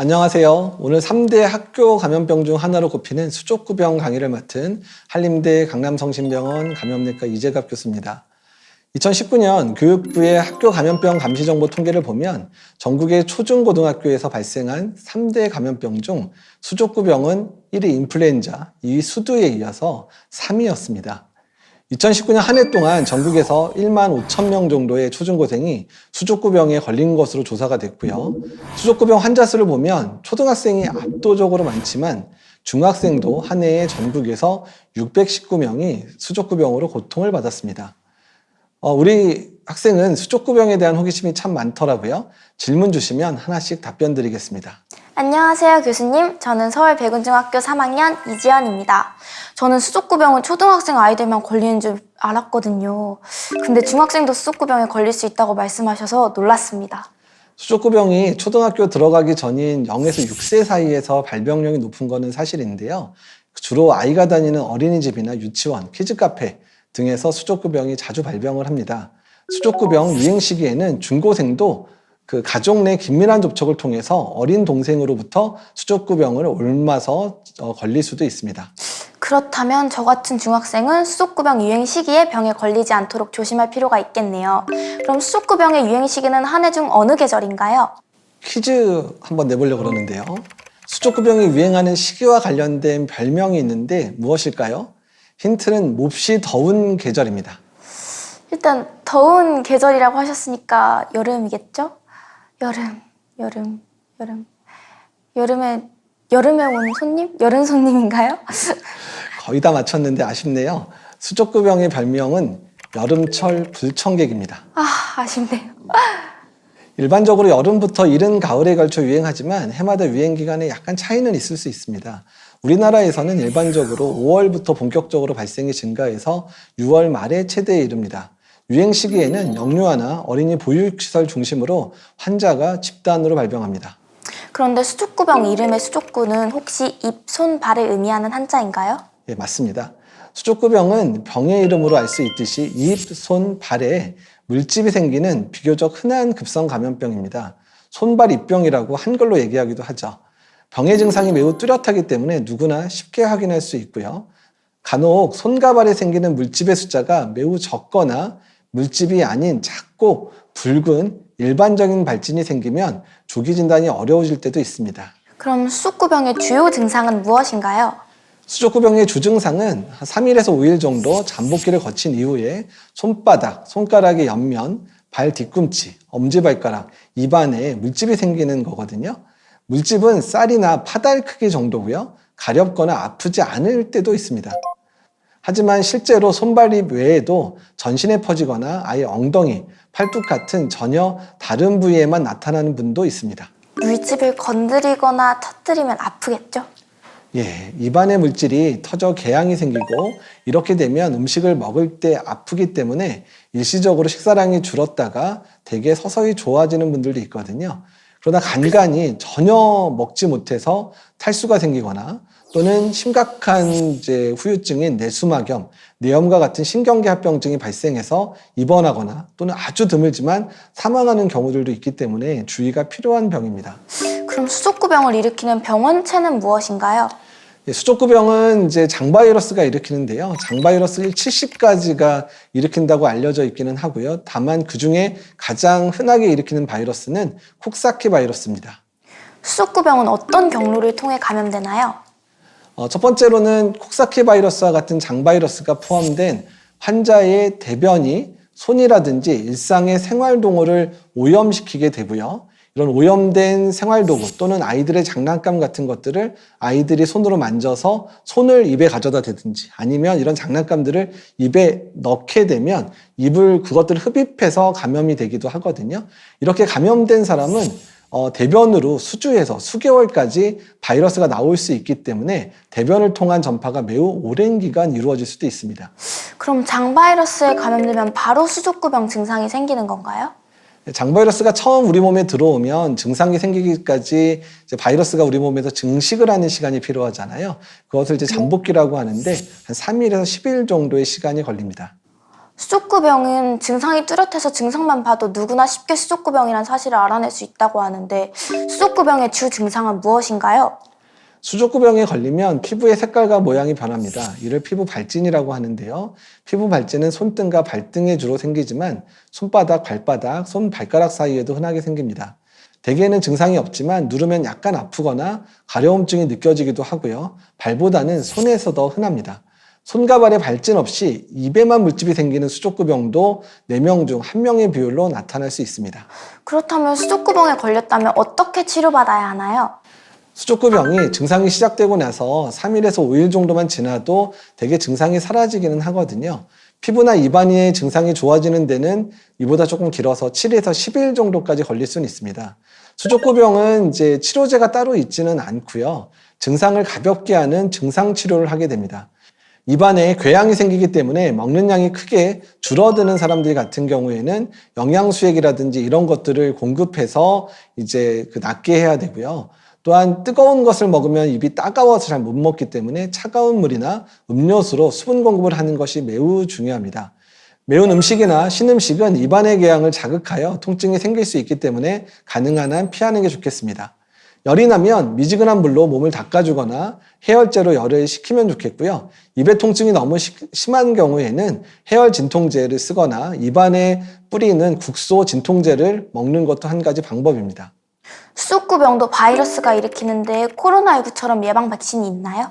안녕하세요. 오늘 3대 학교 감염병 중 하나로 꼽히는 수족구병 강의를 맡은 한림대 강남성심병원 감염내과 이재갑 교수입니다. 2019년 교육부의 학교 감염병 감시 정보 통계를 보면 전국의 초중고등학교에서 발생한 3대 감염병 중 수족구병은 1위 인플루엔자, 2위 수두에 이어서 3위였습니다. 2019년 한 해 동안 전국에서 1만 5천 명 정도의 초중고생이 수족구병에 걸린 것으로 조사가 됐고요. 수족구병 환자 수를 보면 초등학생이 압도적으로 많지만 중학생도 한 해에 전국에서 619명이 수족구병으로 고통을 받았습니다. 우리 학생은 수족구병에 대한 호기심이 참 많더라고요. 질문 주시면 하나씩 답변 드리겠습니다. 안녕하세요 교수님. 저는 서울 백운중학교 3학년 이지연입니다. 저는 수족구병은 초등학생 아이들만 걸리는 줄 알았거든요. 근데 중학생도 수족구병에 걸릴 수 있다고 말씀하셔서 놀랐습니다. 수족구병이 초등학교 들어가기 전인 0에서 6세 사이에서 발병률이 높은 것은 사실인데요. 주로 아이가 다니는 어린이집이나 유치원, 키즈카페 등에서 수족구병이 자주 발병을 합니다. 수족구병 유행 시기에는 중고생도 그 가족 내 긴밀한 접촉을 통해서 어린 동생으로부터 수족구병을 옮아서 걸릴 수도 있습니다. 그렇다면 저 같은 중학생은 수족구병 유행 시기에 병에 걸리지 않도록 조심할 필요가 있겠네요. 그럼 수족구병의 유행 시기는 한 해 중 어느 계절인가요? 퀴즈 한번 내보려고 그러는데요. 수족구병이 유행하는 시기와 관련된 별명이 있는데 무엇일까요? 힌트는 몹시 더운 계절입니다. 일단 더운 계절이라고 하셨으니까 여름이겠죠? 여름에 온 손님? 여름 손님인가요? 거의 다 맞췄는데 아쉽네요. 수족구병의 별명은 여름철 불청객입니다. 아쉽네요. 일반적으로 여름부터 이른 가을에 걸쳐 유행하지만 해마다 유행 기간에 약간 차이는 있을 수 있습니다. 우리나라에서는 일반적으로 5월부터 본격적으로 발생이 증가해서 6월 말에 최대에 이릅니다. 유행 시기에는 영유아나 어린이 보육시설 중심으로 환자가 집단으로 발병합니다. 그런데 수족구병 이름의 수족구는 혹시 입, 손, 발을 의미하는 한자인가요? 예, 맞습니다. 수족구병은 병의 이름으로 알 수 있듯이 입, 손, 발에 물집이 생기는 비교적 흔한 급성 감염병입니다. 손발 입병이라고 한글로 얘기하기도 하죠. 병의 증상이 매우 뚜렷하기 때문에 누구나 쉽게 확인할 수 있고요. 간혹 손과 발에 생기는 물집의 숫자가 매우 적거나 물집이 아닌 작고 붉은 일반적인 발진이 생기면 조기 진단이 어려워질 때도 있습니다. 그럼 수족구병의 주요 증상은 무엇인가요? 수족구병의 주증상은 3일에서 5일 정도 잠복기를 거친 이후에 손바닥, 손가락의 옆면, 발 뒤꿈치, 엄지발가락, 입안에 물집이 생기는 거거든요. 물집은 쌀이나 파달 크기 정도고요. 가렵거나 아프지 않을 때도 있습니다. 하지만 실제로 손발입 외에도 전신에 퍼지거나 아예 엉덩이, 팔뚝 같은 전혀 다른 부위에만 나타나는 분도 있습니다. 물집을 건드리거나 터뜨리면 아프겠죠? 예, 입안의 물질이 터져 궤양이 생기고 이렇게 되면 음식을 먹을 때 아프기 때문에 일시적으로 식사량이 줄었다가 대개 서서히 좋아지는 분들도 있거든요. 그러나 간간이 전혀 먹지 못해서 탈수가 생기거나 또는 심각한 후유증인 뇌수막염, 뇌염과 같은 신경계 합병증이 발생해서 입원하거나 또는 아주 드물지만 사망하는 경우들도 있기 때문에 주의가 필요한 병입니다. 그럼 수족구병을 일으키는 병원체는 무엇인가요? 수족구병은 장바이러스가 일으키는데요. 장바이러스 70가지가 일으킨다고 알려져 있기는 하고요. 다만 그중에 가장 흔하게 일으키는 바이러스는 콕사키 바이러스입니다. 수족구병은 어떤 경로를 통해 감염되나요? 첫 번째로는 콕사키 바이러스와 같은 장바이러스가 포함된 환자의 대변이 손이라든지 일상의 생활동호를 오염시키게 되고요. 이런 오염된 생활도구 또는 아이들의 장난감 같은 것들을 아이들이 손으로 만져서 손을 입에 가져다 대든지 아니면 이런 장난감들을 입에 넣게 되면 그것들을 흡입해서 감염이 되기도 하거든요. 이렇게 감염된 사람은 대변으로 수주에서 수개월까지 바이러스가 나올 수 있기 때문에 대변을 통한 전파가 매우 오랜 기간 이루어질 수도 있습니다. 그럼 장바이러스에 감염되면 바로 수족구병 증상이 생기는 건가요? 장바이러스가 처음 우리 몸에 들어오면 증상이 생기기까지 바이러스가 우리 몸에서 증식을 하는 시간이 필요하잖아요. 그것을 잠복기라고 하는데 한 3일에서 10일 정도의 시간이 걸립니다. 수족구병은 증상이 뚜렷해서 증상만 봐도 누구나 쉽게 수족구병이란 사실을 알아낼 수 있다고 하는데 수족구병의 주 증상은 무엇인가요? 수족구병에 걸리면 피부의 색깔과 모양이 변합니다. 이를 피부 발진이라고 하는데요. 피부 발진은 손등과 발등에 주로 생기지만 손바닥, 발바닥, 손, 발가락 사이에도 흔하게 생깁니다. 대개는 증상이 없지만 누르면 약간 아프거나 가려움증이 느껴지기도 하고요. 발보다는 손에서 더 흔합니다. 손과 발에 발진 없이 입에만 물집이 생기는 수족구병도 4명 중 1명의 비율로 나타날 수 있습니다. 그렇다면 수족구병에 걸렸다면 어떻게 치료받아야 하나요? 수족구병이 증상이 시작되고 나서 3일에서 5일 정도만 지나도 대개 증상이 사라지기는 하거든요. 피부나 입안의 증상이 좋아지는 데는 이보다 조금 길어서 7에서 10일 정도까지 걸릴 수는 있습니다. 수족구병은 이제 치료제가 따로 있지는 않고요. 증상을 가볍게 하는 증상 치료를 하게 됩니다. 입안에 궤양이 생기기 때문에 먹는 양이 크게 줄어드는 사람들 같은 경우에는 영양수액이라든지 이런 것들을 공급해서 이제 낫게 해야 되고요. 또한 뜨거운 것을 먹으면 입이 따가워서 잘 못 먹기 때문에 차가운 물이나 음료수로 수분 공급을 하는 것이 매우 중요합니다. 매운 음식이나 신음식은 입안의 궤양을 자극하여 통증이 생길 수 있기 때문에 가능한 한 피하는 게 좋겠습니다. 열이 나면 미지근한 물로 몸을 닦아주거나 해열제로 열을 식히면 좋겠고요. 입의 통증이 너무 심한 경우에는 해열 진통제를 쓰거나 입안에 뿌리는 국소 진통제를 먹는 것도 한 가지 방법입니다. 수족구병도 바이러스가 일으키는데 코로나19처럼 예방 백신이 있나요?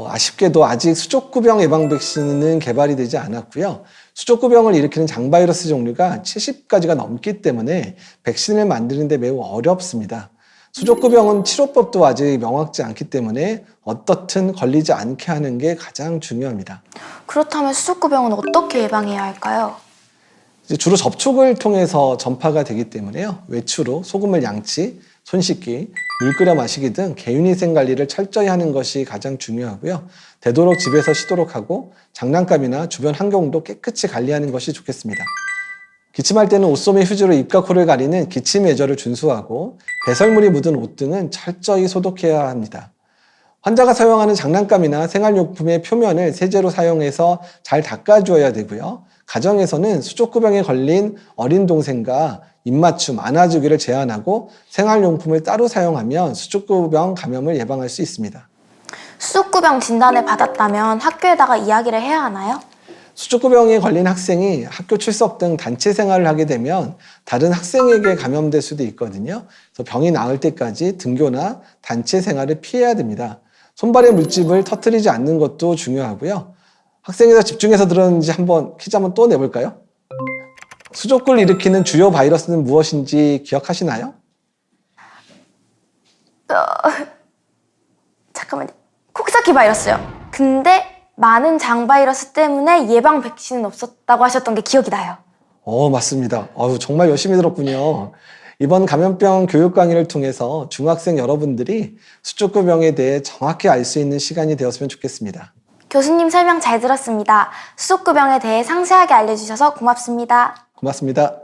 아쉽게도 아직 수족구병 예방 백신은 개발이 되지 않았고요. 수족구병을 일으키는 장바이러스 종류가 70가지가 넘기 때문에 백신을 만드는 데 매우 어렵습니다. 수족구병은 치료법도 아직 명확지 않기 때문에 어떻든 걸리지 않게 하는 게 가장 중요합니다. 그렇다면 수족구병은 어떻게 예방해야 할까요? 주로 접촉을 통해서 전파가 되기 때문에요. 외출후 소금을 양치, 손 씻기, 물 끓여 마시기 등 개인위생 관리를 철저히 하는 것이 가장 중요하고요. 되도록 집에서 쉬도록 하고 장난감이나 주변 환경도 깨끗이 관리하는 것이 좋겠습니다. 기침할 때는 옷소매 휴지로 입과 코를 가리는 기침 예절을 준수하고 배설물이 묻은 옷 등은 철저히 소독해야 합니다. 환자가 사용하는 장난감이나 생활용품의 표면을 세제로 사용해서 잘 닦아주어야 되고요. 가정에서는 수족구병에 걸린 어린 동생과 입맞춤, 안아주기를 제한하고 생활용품을 따로 사용하면 수족구병 감염을 예방할 수 있습니다. 수족구병 진단을 받았다면 학교에다가 이야기를 해야 하나요? 수족구병에 걸린 학생이 학교 출석 등 단체 생활을 하게 되면 다른 학생에게 감염될 수도 있거든요. 그래서 병이 나을 때까지 등교나 단체 생활을 피해야 됩니다. 손발의 물집을 터뜨리지 않는 것도 중요하고요. 학생이 더 집중해서 들었는지 퀴즈 한번 또 내볼까요? 수족구를 일으키는 주요 바이러스는 무엇인지 기억하시나요? 잠깐만요. 콕사키 바이러스요. 근데 많은 장 바이러스 때문에 예방 백신은 없었다고 하셨던 게 기억이 나요. 맞습니다. 정말 열심히 들었군요. 이번 감염병 교육 강의를 통해서 중학생 여러분들이 수족구병에 대해 정확히 알 수 있는 시간이 되었으면 좋겠습니다. 교수님 설명 잘 들었습니다. 수족구병에 대해 상세하게 알려주셔서 고맙습니다. 고맙습니다.